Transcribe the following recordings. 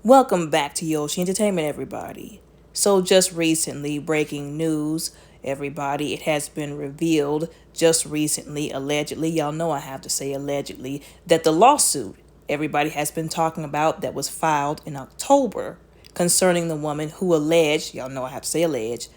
Welcome back to Yoshi Entertainment, everybody. So, just recently, breaking news, everybody, it has been revealed just recently, allegedly, y'all know I have to say allegedly, that the lawsuit everybody has been talking about that was filed in October concerning the woman who alleged, y'all know I have to say alleged,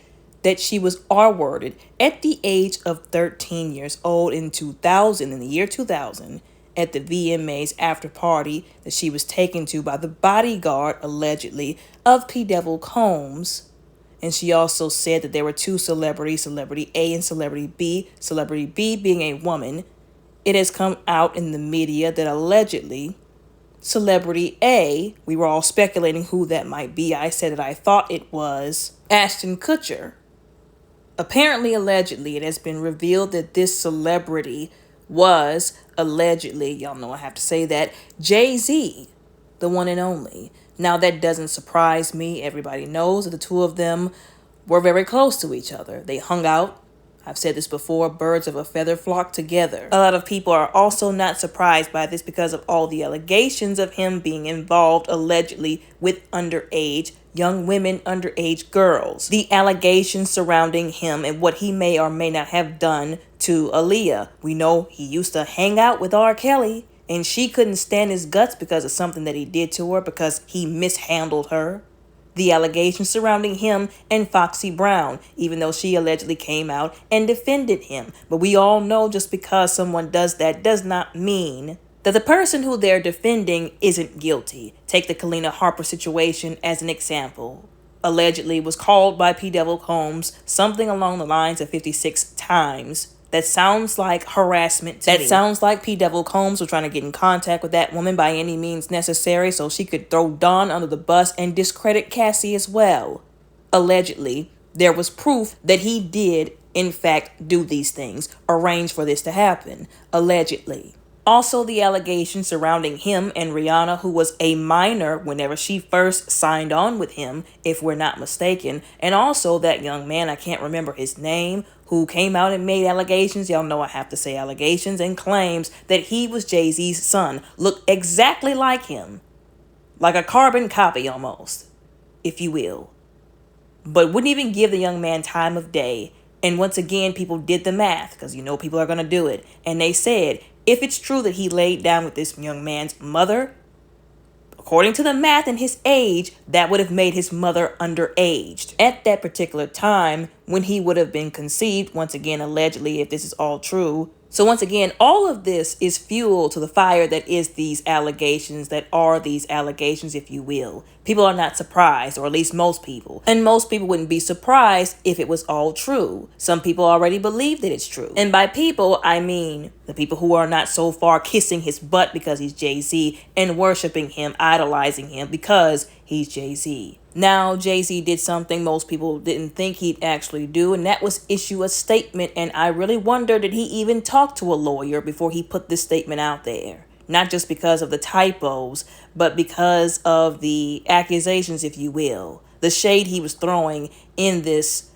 that she was R-worded at the age of 13 years old in the year 2000, at the VMA's after party that she was taken to by the bodyguard, allegedly, of P. Devil Combs. And she also said that there were two celebrities, Celebrity A and Celebrity B being a woman. It has come out in the media that allegedly Celebrity A, we were all speculating who that might be. I said that I thought it was Ashton Kutcher. Apparently, allegedly, it has been revealed that this celebrity was allegedly, y'all know I have to say that, Jay-Z, the one and only. Now, that doesn't surprise me. Everybody knows that the two of them were very close to each other. They hung out. I've said this before, birds of a feather flock together. A lot of people are also not surprised by this because of all the allegations of him being involved, allegedly, with underage young women, underage girls. The allegations surrounding him and what he may or may not have done to Aaliyah. We know he used to hang out with R. Kelly, and she couldn't stand his guts because of something that he did to her, because he mishandled her. The allegations surrounding him and Foxy Brown, even though she allegedly came out and defended him. But we all know just because someone does that does not mean that the person who they're defending isn't guilty. Take the Kalina Harper situation as an example. Allegedly was called by P. Devil Combs something along the lines of 56 times. That sounds like harassment to me. That sounds like P. Devil Combs was trying to get in contact with that woman by any means necessary so she could throw Dawn under the bus and discredit Cassie as well. Allegedly, there was proof that he did, in fact, do these things, arrange for this to happen. Allegedly. Also, the allegations surrounding him and Rihanna, who was a minor whenever she first signed on with him, if we're not mistaken. And also that young man, I can't remember his name, who came out and made allegations, y'all know I have to say allegations, and claims that he was Jay-Z's son, looked exactly like him. Like a carbon copy almost, if you will. But wouldn't even give the young man time of day. And once again, people did the math, because you know people are going to do it. And they said, if it's true that he laid down with this young man's mother, according to the math and his age, that would have made his mother underaged at that particular time when he would have been conceived, once again, allegedly, if this is all true. So once again, all of this is fuel to the fire that is these allegations, that are these allegations, if you will. People are not surprised, or at least most people. And most people wouldn't be surprised if it was all true. Some people already believe that it's true. And by people, I mean the people who are not so far kissing his butt because he's Jay-Z and worshiping him, idolizing him because he's Jay-Z. Now, Jay-Z did something most people didn't think he'd actually do, and that was issue a statement. And I really wonder, did he even talk to a lawyer before he put this statement out there? Not just because of the typos, but because of the accusations, if you will. The shade he was throwing in this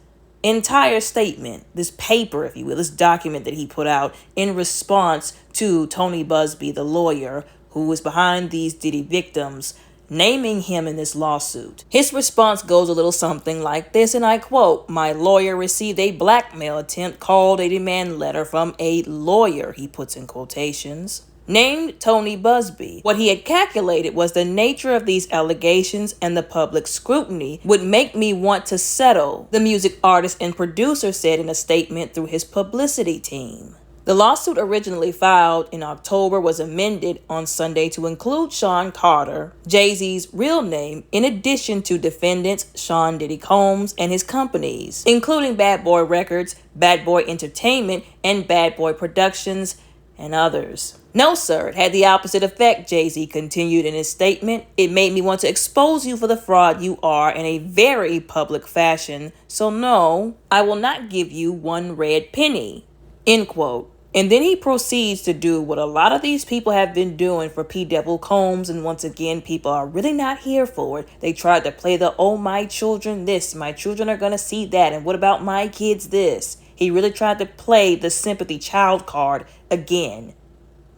entire statement, this paper, if you will, this document that he put out in response to Tony Buzbee, the lawyer who was behind these Diddy victims, naming him in this lawsuit. His response goes a little something like this, and I quote, "My lawyer received a blackmail attempt called a demand letter from a lawyer," he puts in quotations, named Tony Buzbee. What he had calculated was the nature of these allegations and the public scrutiny would make me want to settle, the music artist and producer said in a statement through his publicity team. The lawsuit, originally filed in October, was amended on Sunday to include Sean Carter, Jay-Z's real name, in addition to defendants Sean Diddy Combs and his companies, including Bad Boy Records, Bad Boy Entertainment, and Bad Boy Productions, and others. "No, sir, it had the opposite effect," Jay-Z continued in his statement. "It made me want to expose you for the fraud you are in a very public fashion. So no, I will not give you one red penny." End quote. And then he proceeds to do what a lot of these people have been doing for P. Devil Combs, and once again, people are really not here for it. They tried to play the, "oh, my children this, my children are going to see that, and what about my kids this?" He really tried to play the sympathy child card again.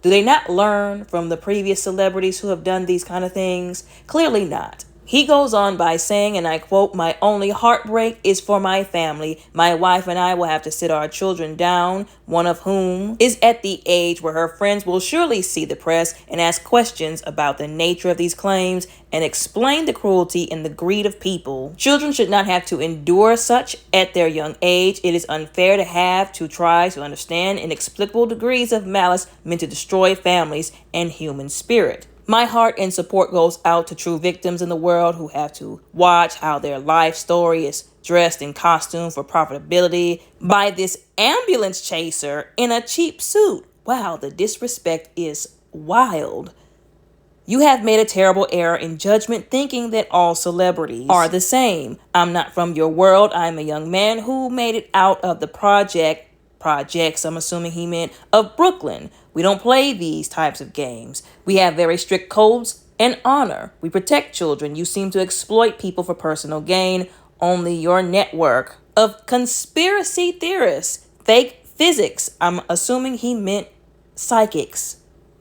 Do they not learn from the previous celebrities who have done these kind of things? Clearly not. He goes on by saying, and I quote, "My only heartbreak is for my family. My wife and I will have to sit our children down, one of whom is at the age where her friends will surely see the press and ask questions about the nature of these claims and explain the cruelty and the greed of people. Children should not have to endure such at their young age. It is unfair to have to try to understand inexplicable degrees of malice meant to destroy families and human spirit. My heart and support goes out to true victims in the world who have to watch how their life story is dressed in costume for profitability by this ambulance chaser in a cheap suit. Wow, the disrespect is wild. You have made a terrible error in judgment thinking that all celebrities are the same. I'm not from your world. I'm a young man who made it out of the projects, I'm assuming he meant, of Brooklyn. We don't play these types of games. We have very strict codes and honor. We protect children. You seem to exploit people for personal gain. Only your network of conspiracy theorists, fake physics, I'm assuming he meant psychics,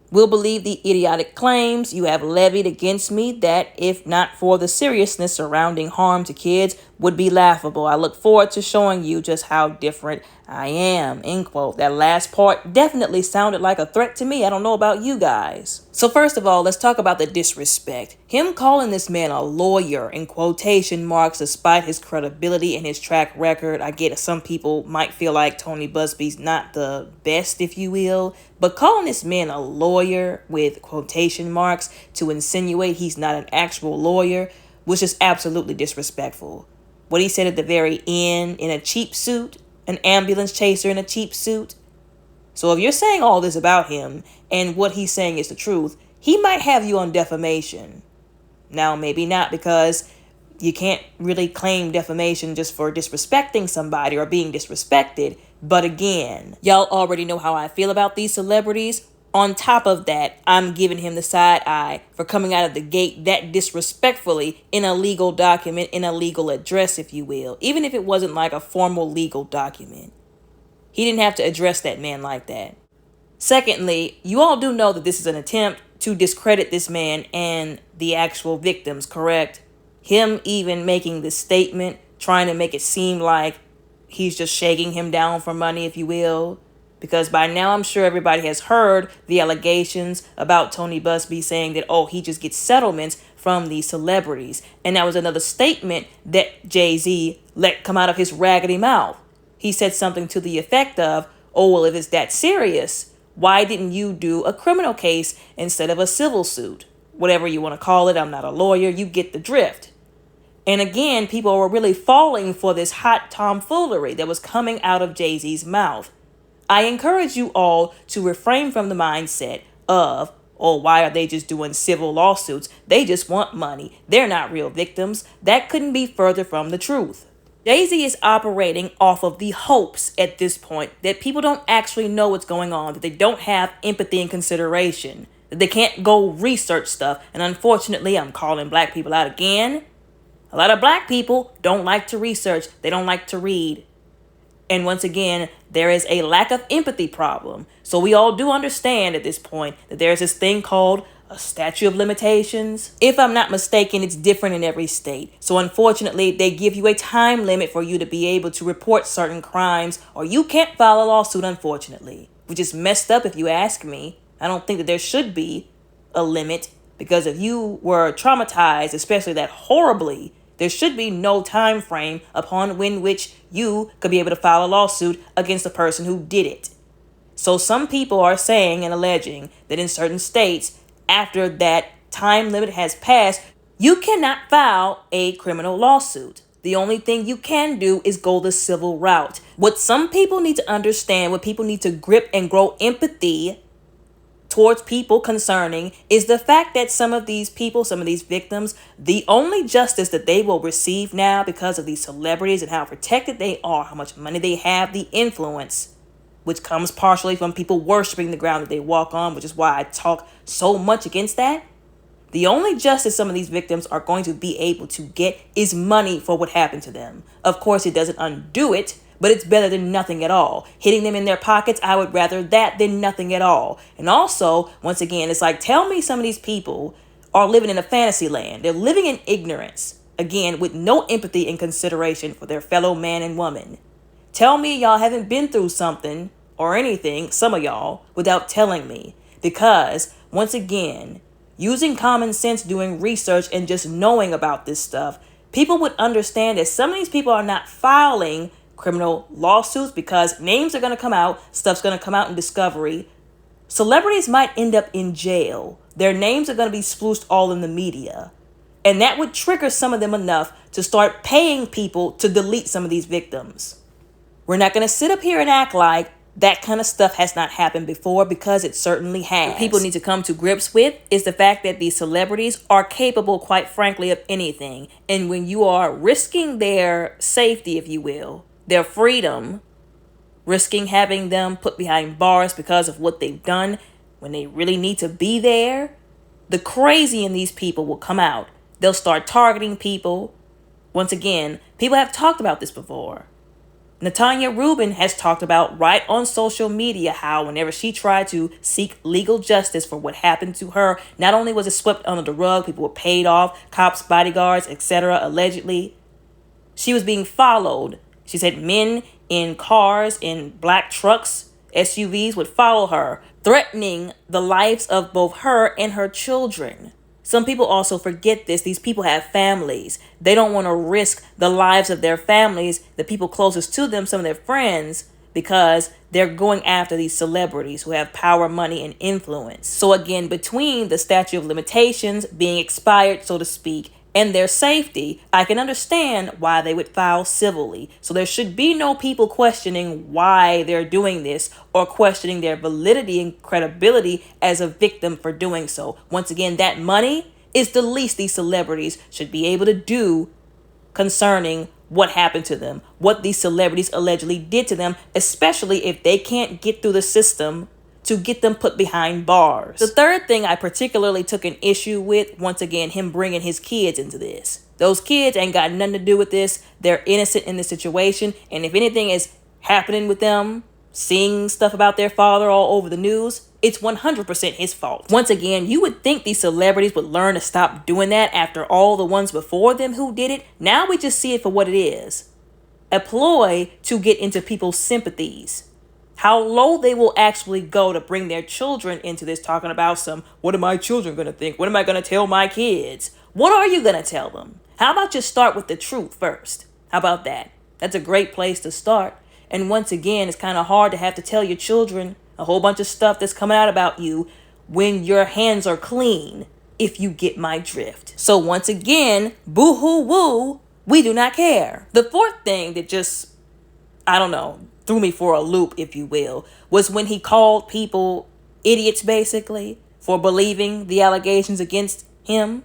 will believe the idiotic claims you have levied against me that, if not for the seriousness surrounding harm to kids, would be laughable. I look forward to showing you just how different I am." End quote. That last part definitely sounded like a threat to me. I don't know about you guys. So first of all, let's talk about the disrespect. Him calling this man a lawyer in quotation marks despite his credibility and his track record. I get some people might feel like Tony Buzbee's not the best, if you will, but calling this man a lawyer with quotation marks to insinuate he's not an actual lawyer was just absolutely disrespectful. What he said at the very end, in a cheap suit, an ambulance chaser in a cheap suit. So if you're saying all this about him and what he's saying is the truth, he might have you on defamation. Now, maybe not, because you can't really claim defamation just for disrespecting somebody or being disrespected. But again, y'all already know how I feel about these celebrities. On top of that, I'm giving him the side eye for coming out of the gate that disrespectfully in a legal document, in a legal address, if you will, even if it wasn't like a formal legal document. He didn't have to address that man like that. Secondly, you all do know that this is an attempt to discredit this man and the actual victims, correct? Him even making this statement, trying to make it seem like he's just shaking him down for money, if you will. Because by now I'm sure everybody has heard the allegations about Tony Buzbee saying that, oh, he just gets settlements from these celebrities. And that was another statement that Jay-Z let come out of his raggedy mouth. He said something to the effect of, oh, well, if it's that serious, why didn't you do a criminal case instead of a civil suit? Whatever you want to call it, I'm not a lawyer, you get the drift. And again, people were really falling for this hot tomfoolery that was coming out of Jay-Z's mouth. I encourage you all to refrain from the mindset of, oh, why are they just doing civil lawsuits? They just want money. They're not real victims. That couldn't be further from the truth. Jay-Z is operating off of the hopes at this point that people don't actually know what's going on, that they don't have empathy and consideration, that they can't go research stuff. And unfortunately, I'm calling black people out again. A lot of black people don't like to research. They don't like to read. And once again, there is a lack of empathy problem. So we all do understand at this point that there's this thing called a statute of limitations. If I'm not mistaken, it's different in every state. So unfortunately, they give you a time limit for you to be able to report certain crimes, or you can't file a lawsuit, unfortunately. Which is messed up if you ask me. I don't think that there should be a limit, because if you were traumatized, especially that horribly, there should be no time frame upon which you could be able to file a lawsuit against the person who did it. So some people are saying and alleging that in certain states, after that time limit has passed, you cannot file a criminal lawsuit. The only thing you can do is go the civil route. What some people need to understand, what people need to grip and grow empathy towards people concerning, is the fact that some of these people, some of these victims, the only justice that they will receive now because of these celebrities and how protected they are, how much money they have, the influence, which comes partially from people worshiping the ground that they walk on, which is why I talk so much against that. The only justice some of these victims are going to be able to get is money for what happened to them. Of course, it doesn't undo it, but it's better than nothing at all. Hitting them in their pockets, I would rather that than nothing at all. And also, once again, it's like, tell me some of these people are living in a fantasy land. They're living in ignorance, again, with no empathy and consideration for their fellow man and woman. Tell me y'all haven't been through something or anything, some of y'all, without telling me. Because, once again, using common sense, doing research, and just knowing about this stuff, people would understand that some of these people are not filing criminal lawsuits because names are going to come out, stuff's going to come out in discovery. Celebrities might end up in jail. Their names are going to be splooshed all in the media. And that would trigger some of them enough to start paying people to delete some of these victims. We're not going to sit up here and act like that kind of stuff has not happened before, because it certainly has. What people need to come to grips with is the fact that these celebrities are capable, quite frankly, of anything. And when you are risking their safety, if you will, their freedom, risking having them put behind bars because of what they've done when they really need to be there, the crazy in these people will come out. They'll start targeting people. Once again, people have talked about this before. Natanya Rubin has talked about right on social media how whenever she tried to seek legal justice for what happened to her, not only was it swept under the rug, people were paid off, cops, bodyguards, etc., allegedly. She was being followed. She said men in cars, in black trucks, SUVs would follow her, threatening the lives of both her and her children. Some people also forget this. These people have families. They don't want to risk the lives of their families, the people closest to them, some of their friends, because they're going after these celebrities who have power, money, and influence. So again, between the statute of limitations being expired, so to speak, and their safety, I can understand why they would file civilly. So there should be no people questioning why they're doing this or questioning their validity and credibility as a victim for doing so. Once again, that money is the least these celebrities should be able to do concerning what happened to them, what these celebrities allegedly did to them, especially if they can't get through the system to get them put behind bars. The third thing I particularly took an issue with, once again, him bringing his kids into this. Those kids ain't got nothing to do with this. They're innocent in this situation. And if anything is happening with them, seeing stuff about their father all over the news, it's 100% his fault. Once again, you would think these celebrities would learn to stop doing that after all the ones before them who did it. Now we just see it for what it is. A ploy to get into people's sympathies. How low they will actually go to bring their children into this, talking about what are my children going to think? What am I going to tell my kids? What are you going to tell them? How about just start with the truth first? How about that? That's a great place to start. And once again, it's kind of hard to have to tell your children a whole bunch of stuff that's coming out about you when your hands are clean, if you get my drift. So once again, boo-hoo woo, we do not care. The fourth thing that just, threw me for a loop, if you will, was when he called people idiots, basically, for believing the allegations against him,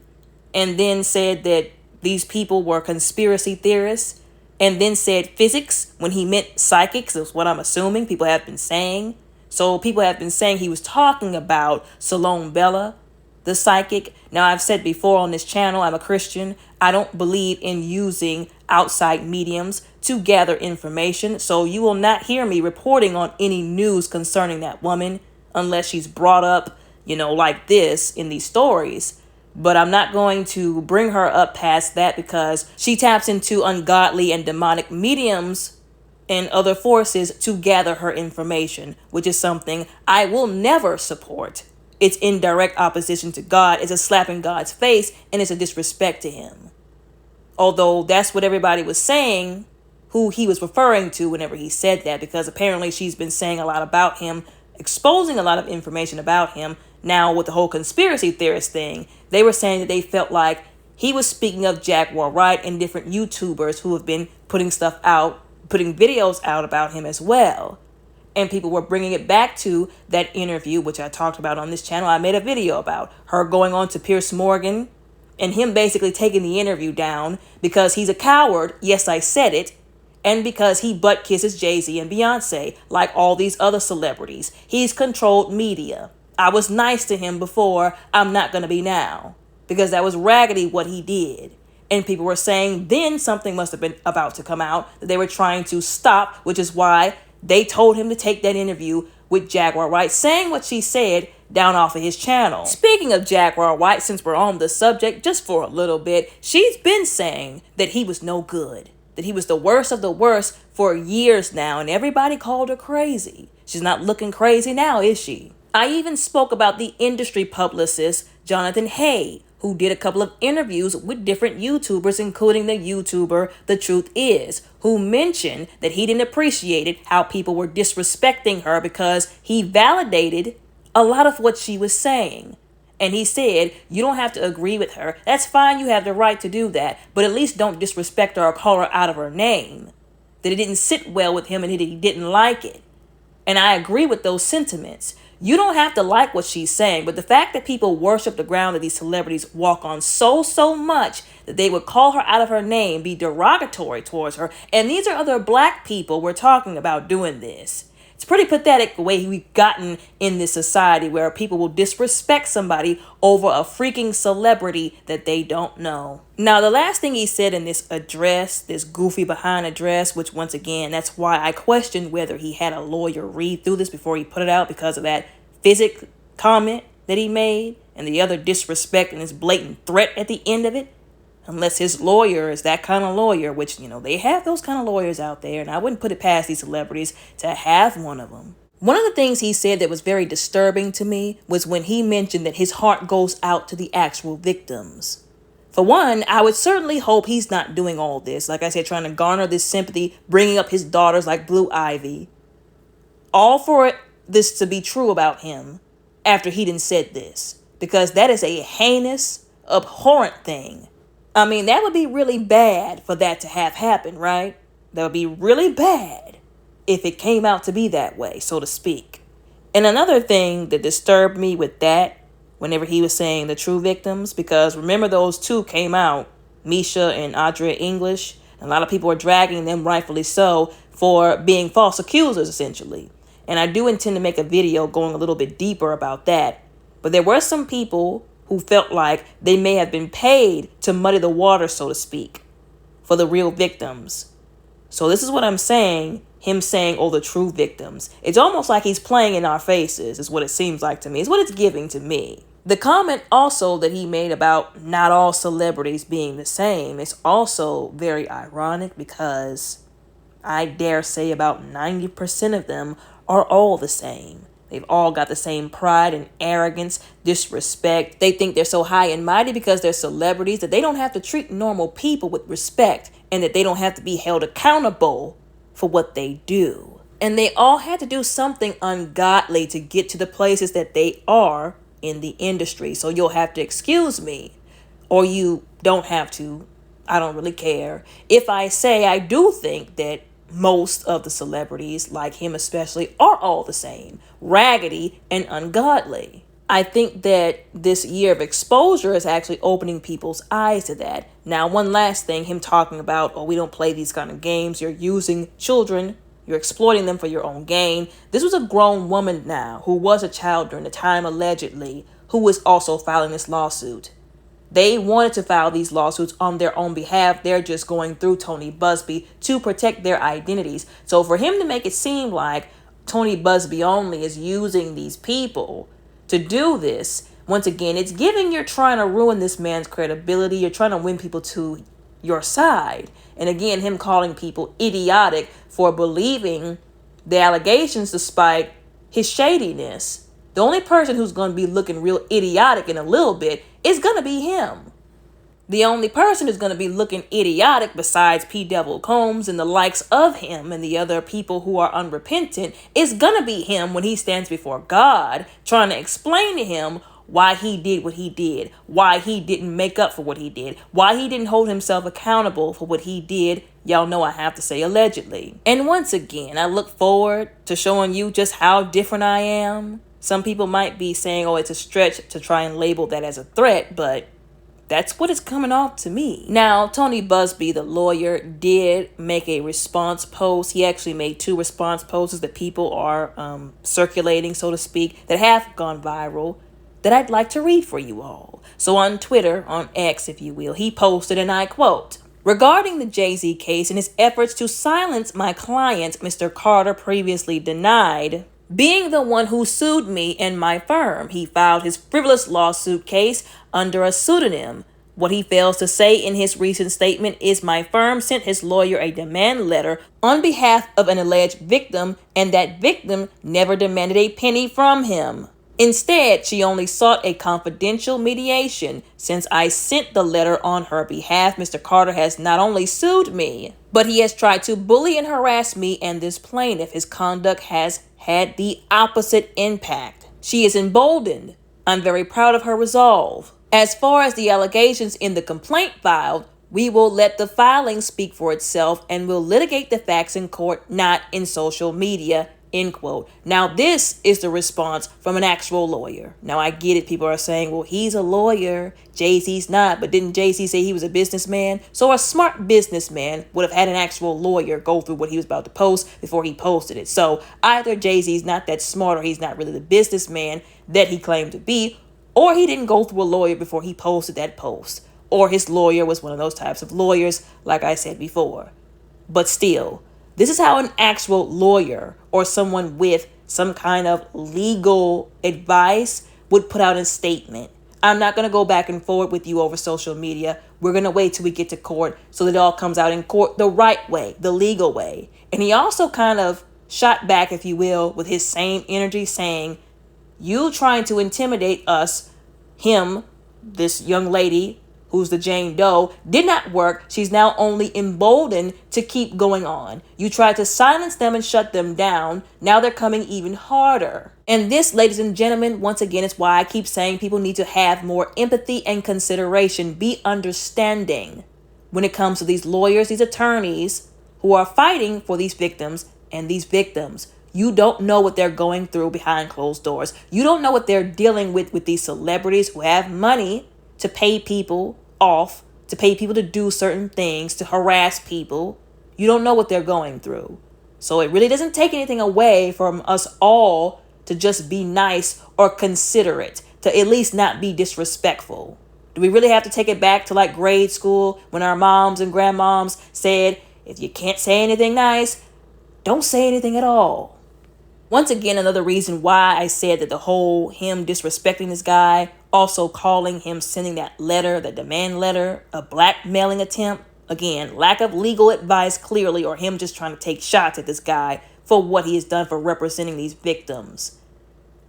and then said that these people were conspiracy theorists, and then said physics when he meant psychics, is what I'm assuming people have been saying. So people have been saying he was talking about Salome Bella, the psychic. Now, I've said before on this channel, I'm a Christian. I don't believe in using outside mediums to gather information. So you will not hear me reporting on any news concerning that woman unless she's brought up, like this in these stories. But I'm not going to bring her up past that because she taps into ungodly and demonic mediums and other forces to gather her information, which is something I will never support. It's in direct opposition to God. It's a slap in God's face, and it's a disrespect to him. Although that's what everybody was saying, who he was referring to whenever he said that, because apparently she's been saying a lot about him, exposing a lot of information about him. Now, with the whole conspiracy theorist thing, they were saying that they felt like he was speaking of Jaguar Wright and different YouTubers who have been putting stuff out, putting videos out about him as well. And people were bringing it back to that interview, which I talked about on this channel. I made a video about her going on to Piers Morgan and him basically taking the interview down because he's a coward. Yes, I said it. And because he butt kisses Jay-Z and Beyonce, like all these other celebrities. He's controlled media. I was nice to him before. I'm not going to be now. Because that was raggedy what he did. And people were saying then something must have been about to come out that they were trying to stop, which is why they told him to take that interview with Jaguar White, saying what she said down off of his channel. Speaking of Jaguar White, since we're on the subject just for a little bit, she's been saying that he was no good, that he was the worst of the worst for years now, and everybody called her crazy. She's not looking crazy now, is she? I even spoke about the industry publicist, Jonathan Hay, who did a couple of interviews with different YouTubers, including the YouTuber The Truth Is, who mentioned that he didn't appreciate how people were disrespecting her because he validated a lot of what she was saying. And he said, you don't have to agree with her. That's fine, you have the right to do that, but at least don't disrespect her or call her out of her name. That it didn't sit well with him and he didn't like it. And I agree with those sentiments. You don't have to like what she's saying, but the fact that people worship the ground that these celebrities walk on so much that they would call her out of her name, be derogatory towards her, and these are other black people we're talking about doing this. It's pretty pathetic the way we've gotten in this society where people will disrespect somebody over a freaking celebrity that they don't know. Now, the last thing he said in this address, this goofy behind address, which once again, that's why I questioned whether he had a lawyer read through this before he put it out because of that physic comment that he made and the other disrespect and his blatant threat at the end of it. Unless his lawyer is that kind of lawyer, which, they have those kind of lawyers out there, and I wouldn't put it past these celebrities to have one of them. One of the things he said that was very disturbing to me was when he mentioned that his heart goes out to the actual victims. For one, I would certainly hope he's not doing all this, like I said, trying to garner this sympathy, bringing up his daughters like Blue Ivy. All for this to be true about him after he done said this, because that is a heinous, abhorrent thing. I mean, that would be really bad for that to have happened, right? That would be really bad if it came out to be that way, so to speak. And another thing that disturbed me with that, whenever he was saying the true victims, because remember those two came out, Misha and Audrey English, and a lot of people are dragging them, rightfully so, for being false accusers, essentially. And I do intend to make a video going a little bit deeper about that. But there were some people who felt like they may have been paid to muddy the water, so to speak, for the real victims. So this is what I'm saying, him saying, oh, the true victims. It's almost like he's playing in our faces, is what it seems like to me. It's what it's giving to me. The comment also that he made about not all celebrities being the same is also very ironic because I dare say about 90% of them are all the same. They've all got the same pride and arrogance, disrespect. They think they're so high and mighty because they're celebrities that they don't have to treat normal people with respect and that they don't have to be held accountable for what they do. And they all had to do something ungodly to get to the places that they are in the industry. So you'll have to excuse me, or you don't have to. I don't really care. If I say I do think that most of the celebrities, like him especially, are all the same, raggedy and ungodly. I think that this year of exposure is actually opening people's eyes to that. Now, one last thing, him talking about, oh, we don't play these kind of games. You're using children. You're exploiting them for your own gain. This was a grown woman now who was a child during the time, allegedly, who was also filing this lawsuit. They wanted to file these lawsuits on their own behalf. They're just going through Tony Buzbee to protect their identities. So for him to make it seem like Tony Buzbee only is using these people to do this, once again, it's giving you're trying to ruin this man's credibility. You're trying to win people to your side. And again, him calling people idiotic for believing the allegations despite his shadiness. The only person who's going to be looking real idiotic in a little bit is going to be him. The only person who's going to be looking idiotic besides P. Devil Combs and the likes of him and the other people who are unrepentant is going to be him when he stands before God trying to explain to him why he did what he did, why he didn't make up for what he did, why he didn't hold himself accountable for what he did. Y'all know I have to say allegedly. And once again, I look forward to showing you just how different I am. Some people might be saying, oh, it's a stretch to try and label that as a threat, but that's what it's coming off to me. Now, Tony Buzbee, the lawyer, did make a response post. He actually made 2 response posts that people are circulating, so to speak, that have gone viral, that I'd like to read for you all. So on Twitter, on X if you will, he posted, and I quote, "Regarding the Jay-Z case and his efforts to silence my client, Mr. Carter previously denied being the one who sued me and my firm. He filed his frivolous lawsuit case under a pseudonym. What he fails to say in his recent statement is my firm sent his lawyer a demand letter on behalf of an alleged victim, and that victim never demanded a penny from him. Instead, she only sought a confidential mediation. Since I sent the letter on her behalf, Mr. Carter has not only sued me, but he has tried to bully and harass me and this plaintiff. His conduct has had the opposite impact. She is emboldened. I'm very proud of her resolve. As far as the allegations in the complaint filed, we will let the filing speak for itself and will litigate the facts in court, not in social media." End quote. Now, this is the response from an actual lawyer. Now, I get it. People are saying, well, he's a lawyer. Jay-Z's not. But didn't Jay-Z say he was a businessman? So a smart businessman would have had an actual lawyer go through what he was about to post before he posted it. So either Jay-Z's not that smart, or he's not really the businessman that he claimed to be, or he didn't go through a lawyer before he posted that post, or his lawyer was one of those types of lawyers, like I said before. But still, this is how an actual lawyer or someone with some kind of legal advice would put out a statement. I'm not going to go back and forth with you over social media. We're going to wait till we get to court so that it all comes out in court the right way, the legal way. And he also kind of shot back, if you will, with his same energy, saying, you trying to intimidate us, him, this young lady who's the Jane Doe, did not work. She's now only emboldened to keep going on. You tried to silence them and shut them down. Now they're coming even harder. And this, ladies and gentlemen, once again, is why I keep saying people need to have more empathy and consideration, be understanding when it comes to these lawyers, these attorneys who are fighting for these victims and these victims. You don't know what they're going through behind closed doors. You don't know what they're dealing with these celebrities who have money to pay people off, to pay people to do certain things, to harass people. You don't know what they're going through. So it really doesn't take anything away from us all to just be nice or considerate, to at least not be disrespectful. Do we really have to take it back to like grade school when our moms and grandmoms said, if you can't say anything nice, don't say anything at all? Once again, another reason why I said that the whole him disrespecting this guy, also calling him sending that letter, the demand letter, a blackmailing attempt. Again, lack of legal advice clearly, or him just trying to take shots at this guy for what he has done for representing these victims.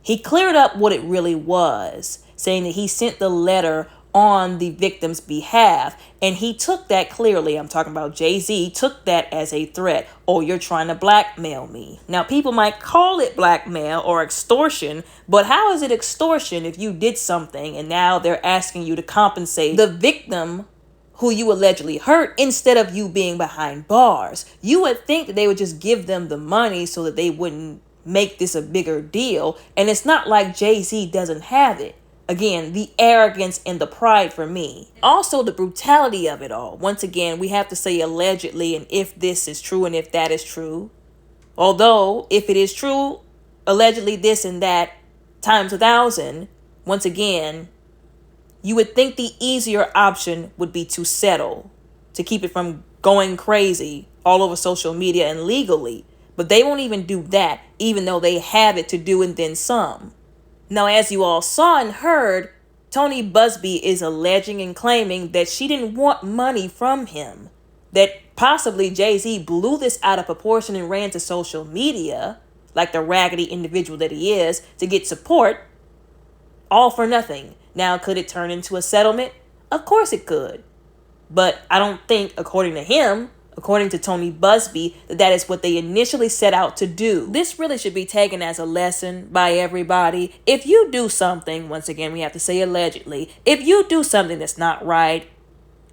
He cleared up what it really was, saying that he sent the letter on the victim's behalf, and he took that clearly. I'm talking about Jay-Z took that as a threat. Oh, you're trying to blackmail me. Now, people might call it blackmail or extortion, but how is it extortion if you did something and now they're asking you to compensate the victim who you allegedly hurt instead of you being behind bars? You would think that they would just give them the money so that they wouldn't make this a bigger deal. And it's not like Jay-Z doesn't have it. Again, the arrogance and the pride for me. Also, the brutality of it all. Once again, we have to say allegedly, and if this is true and if that is true. Although, if it is true, allegedly this and that times 1,000, once again, you would think the easier option would be to settle, to keep it from going crazy all over social media and legally. But they won't even do that, even though they have it to do and then some. Now, as you all saw and heard, Tony Buzbee is alleging and claiming that she didn't want money from him, that possibly Jay-Z blew this out of proportion and ran to social media, like the raggedy individual that he is, to get support, all for nothing. Now, could it turn into a settlement? Of course it could. But I don't think, according to him, according to Tony Buzbee, that is what they initially set out to do. This really should be taken as a lesson by everybody. If you do something, once again, we have to say allegedly, if you do something that's not right,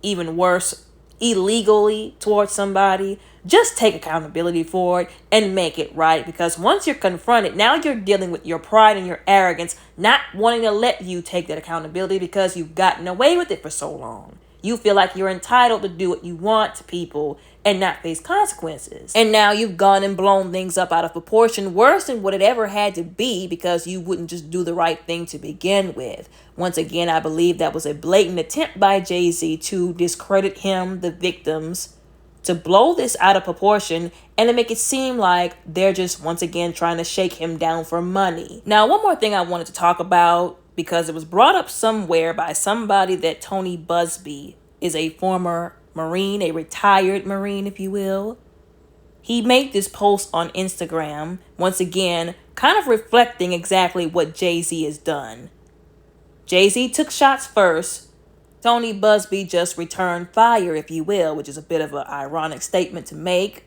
even worse, illegally towards somebody, just take accountability for it and make it right. Because once you're confronted, now you're dealing with your pride and your arrogance, not wanting to let you take that accountability because you've gotten away with it for so long. You feel like you're entitled to do what you want to people and not face consequences. And now you've gone and blown things up out of proportion, worse than what it ever had to be, because you wouldn't just do the right thing to begin with. Once again, I believe that was a blatant attempt by Jay-Z to discredit him, the victims, to blow this out of proportion and to make it seem like they're just once again trying to shake him down for money. Now, one more thing I wanted to talk about, because it was brought up somewhere by somebody, that Tony Buzbee is a former Marine, a retired Marine, if you will. He made this post on Instagram, once again, kind of reflecting exactly what Jay-Z has done. Jay-Z took shots first. Tony Buzbee just returned fire, if you will, which is a bit of an ironic statement to make,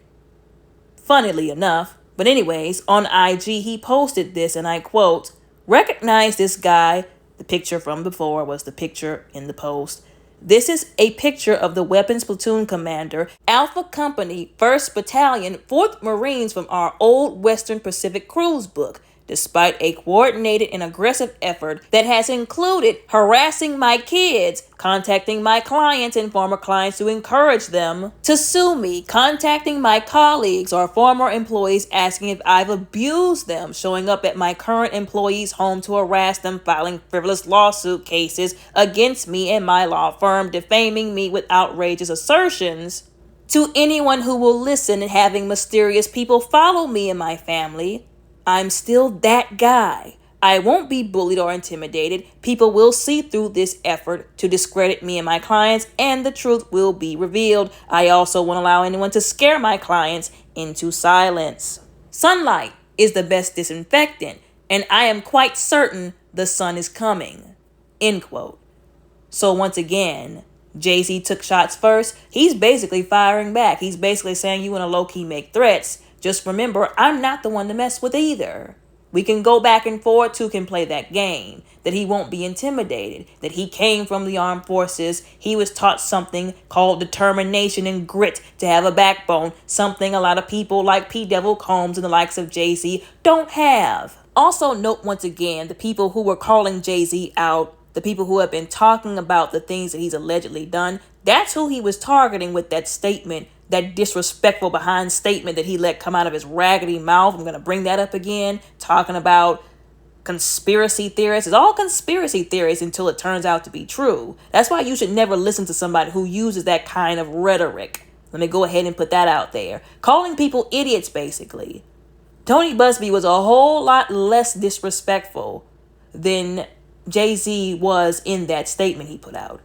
funnily enough. But anyways, on IG, he posted this, and I quote, "Recognize this guy." The picture from before was the picture in the post. "This is a picture of the weapons platoon commander, Alpha Company, 1st Battalion, 4th Marines from our old Western Pacific cruise book. Despite a coordinated and aggressive effort that has included harassing my kids, contacting my clients and former clients to encourage them to sue me, contacting my colleagues or former employees asking if I've abused them, showing up at my current employees' home to harass them, filing frivolous lawsuit cases against me and my law firm, defaming me with outrageous assertions. To anyone who will listen and having mysterious people follow me and my family, I'm still that guy. I won't be bullied or intimidated. People will see through this effort to discredit me and my clients, and the truth will be revealed. I also won't allow anyone to scare my clients into silence. Sunlight is the best disinfectant, and I am quite certain the sun is coming." End quote. So once again, Jay-Z took shots first. He's basically firing back. He's basically saying, you want to low-key make threats. Just remember, I'm not the one to mess with either. We can go back and forth, two can play that game. That he won't be intimidated. That he came from the armed forces. He was taught something called determination and grit, to have a backbone. Something a lot of people like P. Devil Combs and the likes of Jay-Z don't have. Also note once again, the people who were calling Jay-Z out, the people who have been talking about the things that he's allegedly done, that's who he was targeting with that statement, that disrespectful behind statement that he let come out of his raggedy mouth. I'm going to bring that up again, talking about conspiracy theorists. It's all conspiracy theories until it turns out to be true. That's why you should never listen to somebody who uses that kind of rhetoric. Let me go ahead and put that out there. Calling people idiots, basically. Tony Buzbee was a whole lot less disrespectful than Jay-Z was in that statement he put out.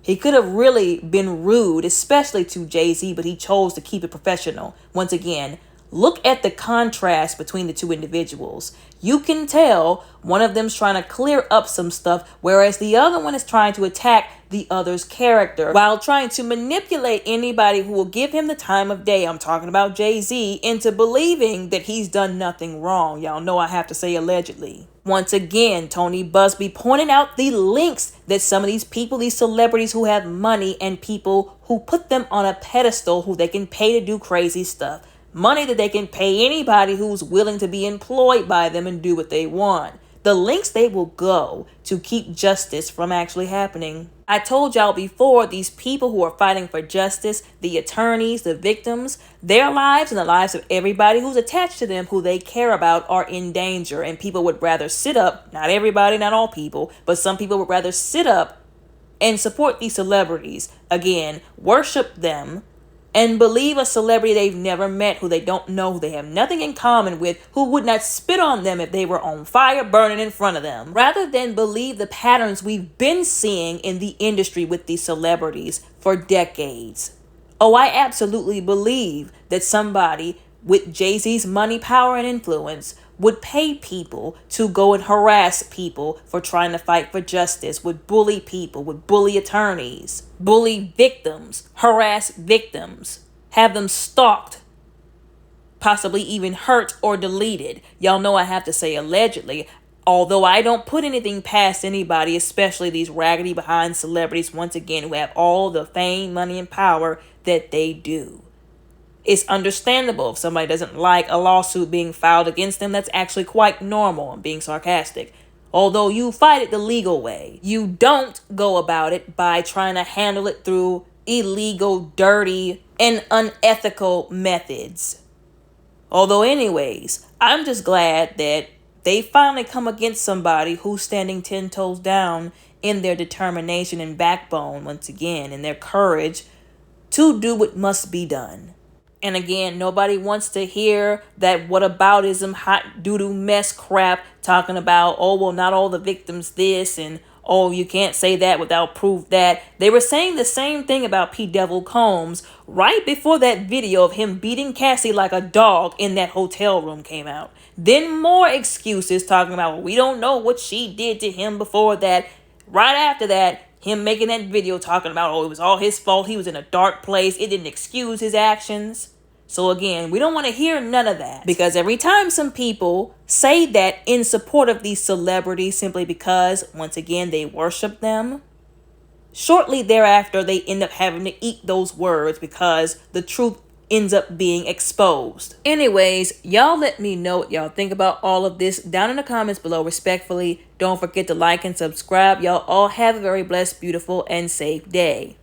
He could have really been rude, especially to Jay-Z, but he chose to keep it professional. Once again, look at the contrast between the two individuals. You can tell one of them's trying to clear up some stuff, whereas the other one is trying to attack the other's character while trying to manipulate anybody who will give him the time of day. I'm talking about Jay-Z, into believing that he's done nothing wrong. Y'all know I have to say allegedly. Once again, Tony Buzbee pointed out the links that some of these people, these celebrities who have money, and people who put them on a pedestal who they can pay to do crazy stuff. Money that they can pay anybody who's willing to be employed by them and do what they want. The links they will go to keep justice from actually happening. I told y'all before, these people who are fighting for justice, the attorneys, the victims, their lives and the lives of everybody who's attached to them, who they care about, are in danger. And people would rather sit up, not everybody, not all people, but some people would rather sit up and support these celebrities. Again, worship them, and believe a celebrity they've never met, who they don't know, who they have nothing in common with, who would not spit on them if they were on fire burning in front of them, rather than believe the patterns we've been seeing in the industry with these celebrities for decades. Oh, I absolutely believe that somebody with Jay-Z's money, power, and influence would pay people to go and harass people for trying to fight for justice, would bully people, would bully attorneys, bully victims, harass victims, have them stalked, possibly even hurt or deleted. Y'all know I have to say allegedly, although I don't put anything past anybody, especially these raggedy behind celebrities, once again, who have all the fame, money, and power that they do. It's understandable if somebody doesn't like a lawsuit being filed against them. That's actually quite normal. I'm being sarcastic. although you fight it the legal way. You don't go about it by trying to handle it through illegal, dirty, and unethical methods. Although anyways, I'm just glad that they finally come against somebody who's standing 10 toes down in their determination and backbone once again, and their courage to do what must be done. And again, nobody wants to hear that whataboutism, hot doo-doo mess crap, talking about, oh, well, not all the victims this, and oh, you can't say that without proof that. They were saying the same thing about P. Devil Combs right before that video of him beating Cassie like a dog in that hotel room came out. Then more excuses talking about, well, we don't know what she did to him before that. Right after that, him making that video talking about, oh, it was all his fault. He was in a dark place. It didn't excuse his actions. So again, we don't want to hear none of that, because every time some people say that in support of these celebrities simply because, once again, they worship them, shortly thereafter, they end up having to eat those words because the truth ends up being exposed. Anyways, y'all let me know what y'all think about all of this down in the comments below respectfully. Don't forget to like and subscribe. Y'all all have a very blessed, beautiful, and safe day.